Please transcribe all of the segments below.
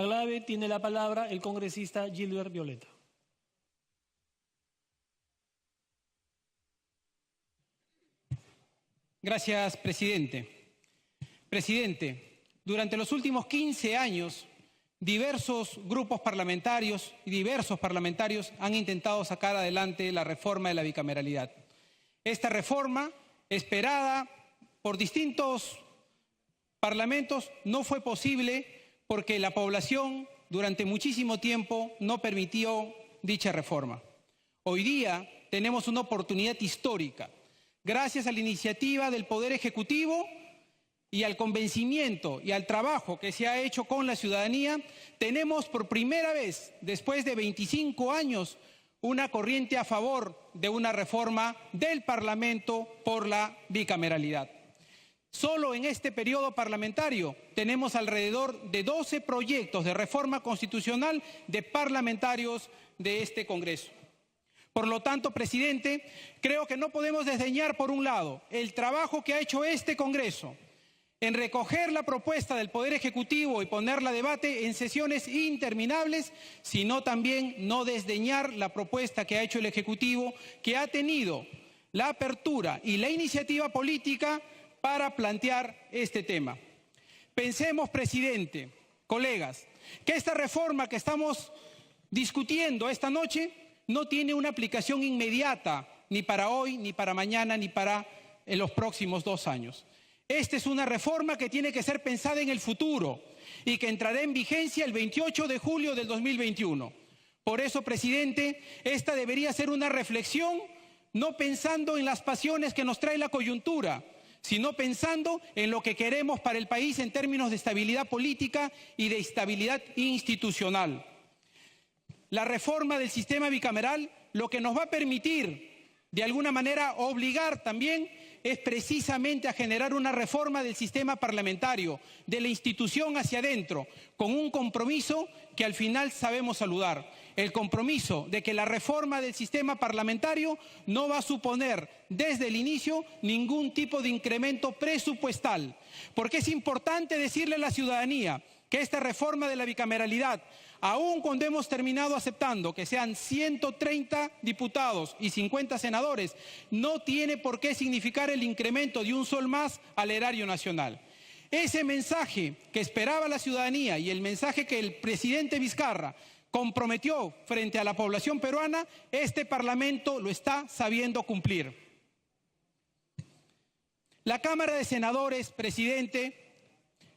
pregunta grave tiene la palabra el congresista Gilbert Violeta. Gracias, presidente. Presidente, durante los últimos 15 años, diversos grupos parlamentarios y diversos parlamentarios han intentado sacar adelante la reforma de la bicameralidad. Esta reforma, esperada por distintos parlamentos, no fue posible porque la población durante muchísimo tiempo no permitió dicha reforma. Hoy día tenemos una oportunidad histórica. Gracias a la iniciativa del Poder Ejecutivo y al convencimiento y al trabajo que se ha hecho con la ciudadanía, tenemos por primera vez, después de 25 años, una corriente a favor de una reforma del Parlamento por la bicameralidad. Solo en este periodo parlamentario tenemos alrededor de 12 proyectos de reforma constitucional de parlamentarios de este Congreso. Por lo tanto, presidente, creo que no podemos desdeñar, por un lado, el trabajo que ha hecho este Congreso en recoger la propuesta del Poder Ejecutivo y ponerla a debate en sesiones interminables, sino también no desdeñar la propuesta que ha hecho el Ejecutivo, que ha tenido la apertura y la iniciativa política para plantear este tema. Pensemos, presidente, colegas, que esta reforma que estamos discutiendo esta noche no tiene una aplicación inmediata, ni para hoy, ni para mañana, ni para los próximos 2 años. Esta es una reforma que tiene que ser pensada en el futuro y que entrará en vigencia el 28 de julio del 2021. Por eso, presidente, esta debería ser una reflexión, no pensando en las pasiones que nos trae la coyuntura, sino pensando en lo que queremos para el país en términos de estabilidad política y de estabilidad institucional. La reforma del sistema bicameral lo que nos va a permitir, de alguna manera, obligar también es precisamente a generar una reforma del sistema parlamentario, de la institución hacia adentro, con un compromiso que al final sabemos saludar. El compromiso de que la reforma del sistema parlamentario no va a suponer desde el inicio ningún tipo de incremento presupuestal, porque es importante decirle a la ciudadanía que esta reforma de la bicameralidad, aun cuando hemos terminado aceptando que sean 130 diputados y 50 senadores, no tiene por qué significar el incremento de un sol más al erario nacional. Ese mensaje que esperaba la ciudadanía y el mensaje que el presidente Vizcarra comprometió frente a la población peruana, este Parlamento lo está sabiendo cumplir. La Cámara de Senadores, presidente,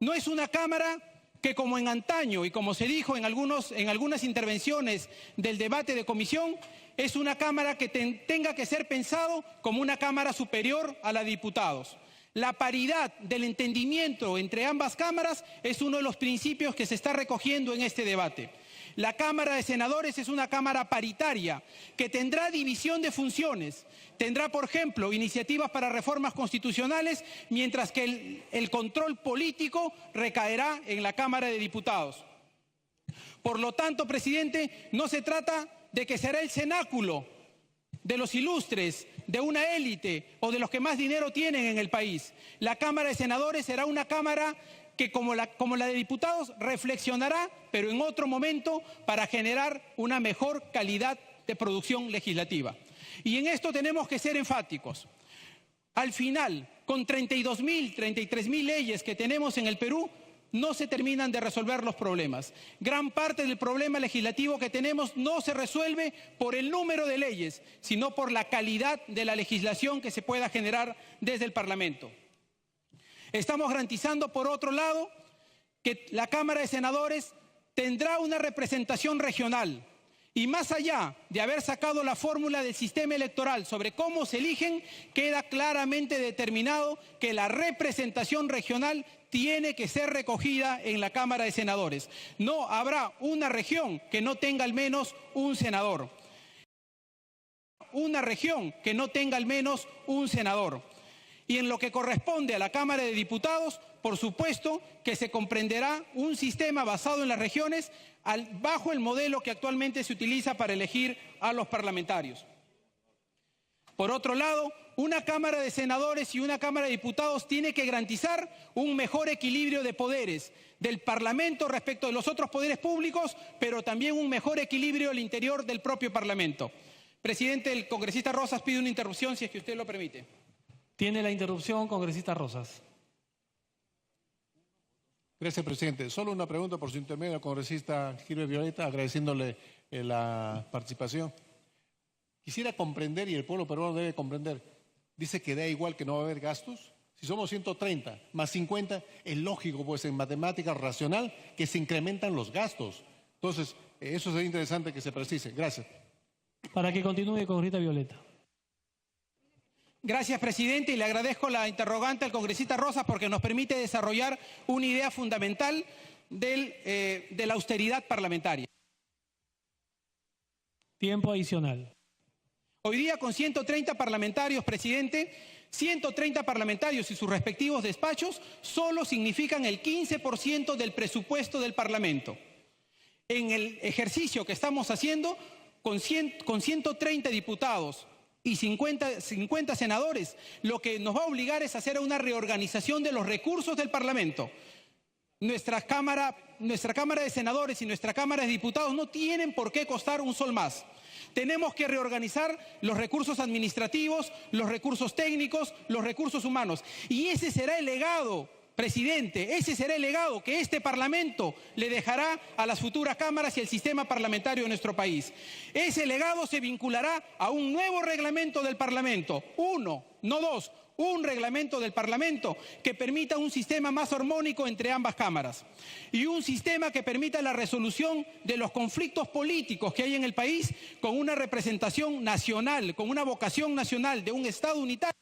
no es una Cámara que, como en antaño y como se dijo en algunas intervenciones del debate de comisión, es una Cámara que tenga que ser pensado como una Cámara superior a la de diputados. La paridad del entendimiento entre ambas cámaras es uno de los principios que se está recogiendo en este debate. La Cámara de Senadores es una Cámara paritaria que tendrá división de funciones. Tendrá, por ejemplo, iniciativas para reformas constitucionales, mientras que el control político recaerá en la Cámara de Diputados. Por lo tanto, presidente, no se trata de que será el cenáculo de los ilustres, de una élite o de los que más dinero tienen en el país. La Cámara de Senadores será una Cámara que, como la de diputados, reflexionará, pero en otro momento, para generar una mejor calidad de producción legislativa. Y en esto tenemos que ser enfáticos. Al final, con 32.000, 33.000 leyes que tenemos en el Perú, no se terminan de resolver los problemas. Gran parte del problema legislativo que tenemos no se resuelve por el número de leyes, sino por la calidad de la legislación que se pueda generar desde el Parlamento. Estamos garantizando, por otro lado, que la Cámara de Senadores tendrá una representación regional. Y más allá de haber sacado la fórmula del sistema electoral sobre cómo se eligen, queda claramente determinado que la representación regional tiene que ser recogida en la Cámara de Senadores. No habrá una región que no tenga al menos un senador. Una región que no tenga al menos un senador. Y en lo que corresponde a la Cámara de Diputados, por supuesto que se comprenderá un sistema basado en las regiones bajo el modelo que actualmente se utiliza para elegir a los parlamentarios. Por otro lado, una Cámara de Senadores y una Cámara de Diputados tiene que garantizar un mejor equilibrio de poderes del Parlamento respecto de los otros poderes públicos, pero también un mejor equilibrio al interior del propio Parlamento. Presidente, el congresista Rosas pide una interrupción, si es que usted lo permite. Tiene la interrupción, congresista Rosas. Gracias, presidente. Solo una pregunta por su intermedio al congresista Gilbert Violeta, agradeciéndole la participación. Quisiera comprender, y el pueblo peruano debe comprender, dice que da igual que no va a haber gastos. Si somos 130 más 50, es lógico, pues en matemática racional, que se incrementan los gastos. Entonces, eso sería interesante que se precise. Gracias. Para que continúe, congresista Violeta. Gracias, presidente, y le agradezco la interrogante al congresista Rosas porque nos permite desarrollar una idea fundamental de la austeridad parlamentaria. Tiempo adicional. Hoy día, con 130 parlamentarios, presidente, 130 parlamentarios y sus respectivos despachos solo significan el 15% del presupuesto del Parlamento. En el ejercicio que estamos haciendo, con 130 diputados y 50 senadores, lo que nos va a obligar es a hacer una reorganización de los recursos del Parlamento. Nuestra Cámara de Senadores y nuestra Cámara de Diputados no tienen por qué costar un sol más. Tenemos que reorganizar los recursos administrativos, los recursos técnicos, los recursos humanos. Y ese será el legado, presidente, ese será el legado que este Parlamento le dejará a las futuras cámaras y al sistema parlamentario de nuestro país. Ese legado se vinculará a un nuevo reglamento del Parlamento. Uno, no dos. Un reglamento del Parlamento que permita un sistema más armónico entre ambas cámaras y un sistema que permita la resolución de los conflictos políticos que hay en el país con una representación nacional, con una vocación nacional de un Estado unitario.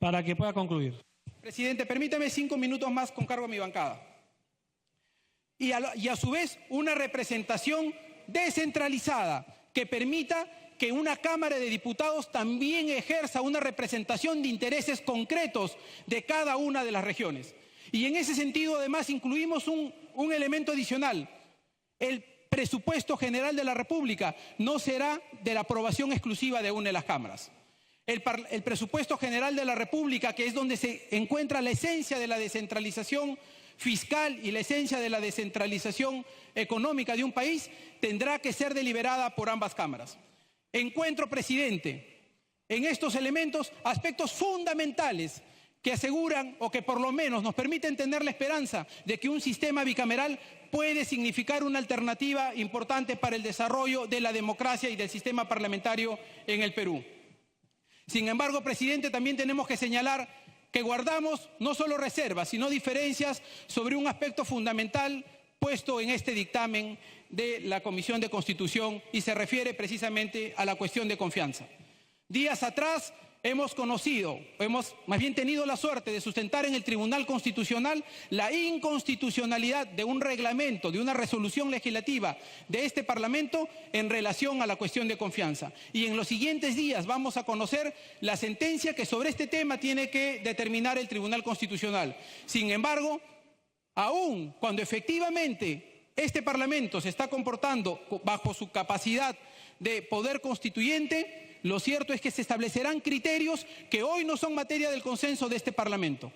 Para que pueda concluir. Presidente, permítame 5 minutos más con cargo a mi bancada. Y a su vez una representación descentralizada que permita que una Cámara de Diputados también ejerza una representación de intereses concretos de cada una de las regiones. Y en ese sentido, además, incluimos un elemento adicional. El presupuesto general de la República no será de la aprobación exclusiva de una de las cámaras. El presupuesto general de la República, que es donde se encuentra la esencia de la descentralización fiscal y la esencia de la descentralización económica de un país, tendrá que ser deliberada por ambas cámaras. Encuentro, presidente, en estos elementos aspectos fundamentales que aseguran o que por lo menos nos permiten tener la esperanza de que un sistema bicameral puede significar una alternativa importante para el desarrollo de la democracia y del sistema parlamentario en el Perú. Sin embargo, presidente, también tenemos que señalar que guardamos no solo reservas, sino diferencias sobre un aspecto fundamental puesto en este dictamen de la Comisión de Constitución y se refiere precisamente a la cuestión de confianza. Días atrás hemos más bien tenido la suerte de sustentar en el Tribunal Constitucional la inconstitucionalidad de un reglamento, de una resolución legislativa de este Parlamento en relación a la cuestión de confianza. Y en los siguientes días vamos a conocer la sentencia que sobre este tema tiene que determinar el Tribunal Constitucional. Sin embargo, aún cuando efectivamente este Parlamento se está comportando bajo su capacidad de poder constituyente, lo cierto es que se establecerán criterios que hoy no son materia del consenso de este Parlamento.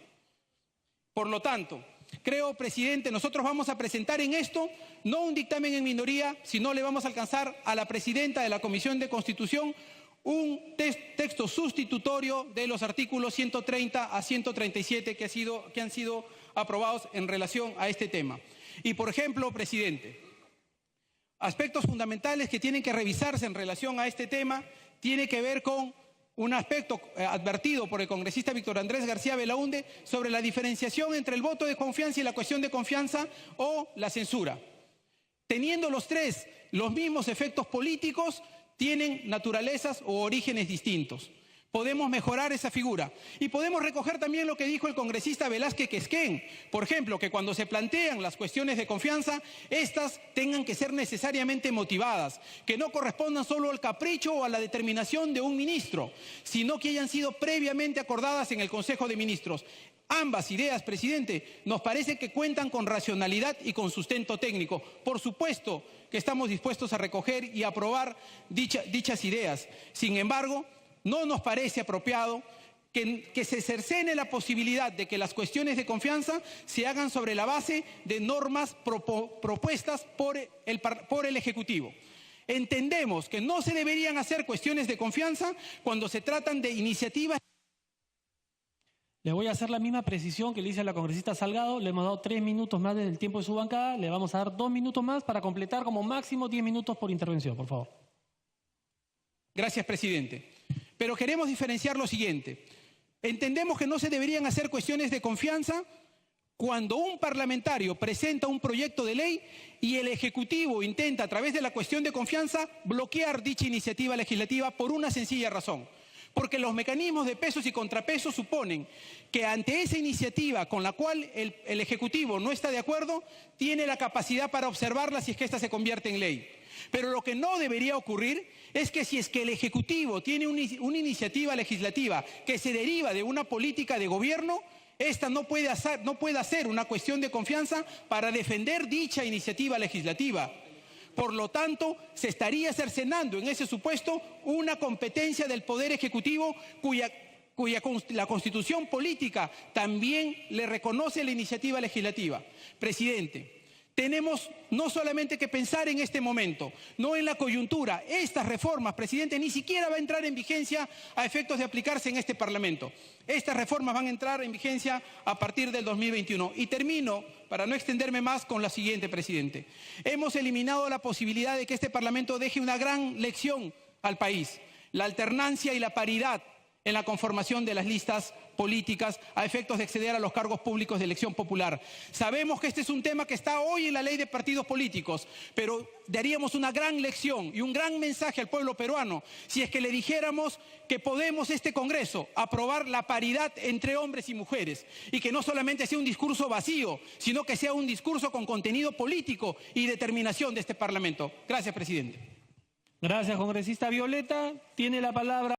Por lo tanto, creo, presidente, nosotros vamos a presentar en esto no un dictamen en minoría, sino le vamos a alcanzar a la presidenta de la Comisión de Constitución un texto sustitutorio de los artículos 130 a 137 que han sido aprobados en relación a este tema. Y, por ejemplo, presidente, aspectos fundamentales que tienen que revisarse en relación a este tema tiene que ver con un aspecto advertido por el congresista Víctor Andrés García Belaúnde sobre la diferenciación entre el voto de confianza y la cuestión de confianza o la censura. Teniendo los tres los mismos efectos políticos, tienen naturalezas o orígenes distintos. Podemos mejorar esa figura y podemos recoger también lo que dijo el congresista Velázquez Quesquén, por ejemplo, que cuando se plantean las cuestiones de confianza, estas tengan que ser necesariamente motivadas, que no correspondan solo al capricho o a la determinación de un ministro, sino que hayan sido previamente acordadas en el Consejo de Ministros. Ambas ideas, presidente, nos parece que cuentan con racionalidad y con sustento técnico. Por supuesto que estamos dispuestos a recoger y aprobar dichas ideas. Sin embargo, no nos parece apropiado que se cercene la posibilidad de que las cuestiones de confianza se hagan sobre la base de normas propuestas por el Ejecutivo. Entendemos que no se deberían hacer cuestiones de confianza cuando se tratan de iniciativas. Le voy a hacer la misma precisión que le hice a la congresista Salgado. Le hemos dado 3 minutos más del tiempo de su bancada. Le vamos a dar 2 minutos más para completar como máximo 10 minutos por intervención, por favor. Gracias, presidente. Pero queremos diferenciar lo siguiente. Entendemos que no se deberían hacer cuestiones de confianza cuando un parlamentario presenta un proyecto de ley y el Ejecutivo intenta, a través de la cuestión de confianza, bloquear dicha iniciativa legislativa por una sencilla razón. Porque los mecanismos de pesos y contrapesos suponen que ante esa iniciativa con la cual el Ejecutivo no está de acuerdo, tiene la capacidad para observarla si es que ésta se convierte en ley. Pero lo que no debería ocurrir es que si es que el Ejecutivo tiene una iniciativa legislativa que se deriva de una política de gobierno, esta no puede hacer una cuestión de confianza para defender dicha iniciativa legislativa. Por lo tanto, se estaría cercenando en ese supuesto una competencia del Poder Ejecutivo la Constitución política también le reconoce la iniciativa legislativa. Presidente, tenemos no solamente que pensar en este momento, no en la coyuntura. Estas reformas, presidente, ni siquiera va a entrar en vigencia a efectos de aplicarse en este Parlamento. Estas reformas van a entrar en vigencia a partir del 2021. Y termino, para no extenderme más, con la siguiente, presidente. Hemos eliminado la posibilidad de que este Parlamento deje una gran lección al país: la alternancia y la paridad en la conformación de las listas políticas a efectos de acceder a los cargos públicos de elección popular. Sabemos que este es un tema que está hoy en la ley de partidos políticos, pero daríamos una gran lección y un gran mensaje al pueblo peruano si es que le dijéramos que podemos, este Congreso, aprobar la paridad entre hombres y mujeres, y que no solamente sea un discurso vacío, sino que sea un discurso con contenido político y determinación de este Parlamento. Gracias, presidente. Gracias, congresista Violeta. Tiene la palabra.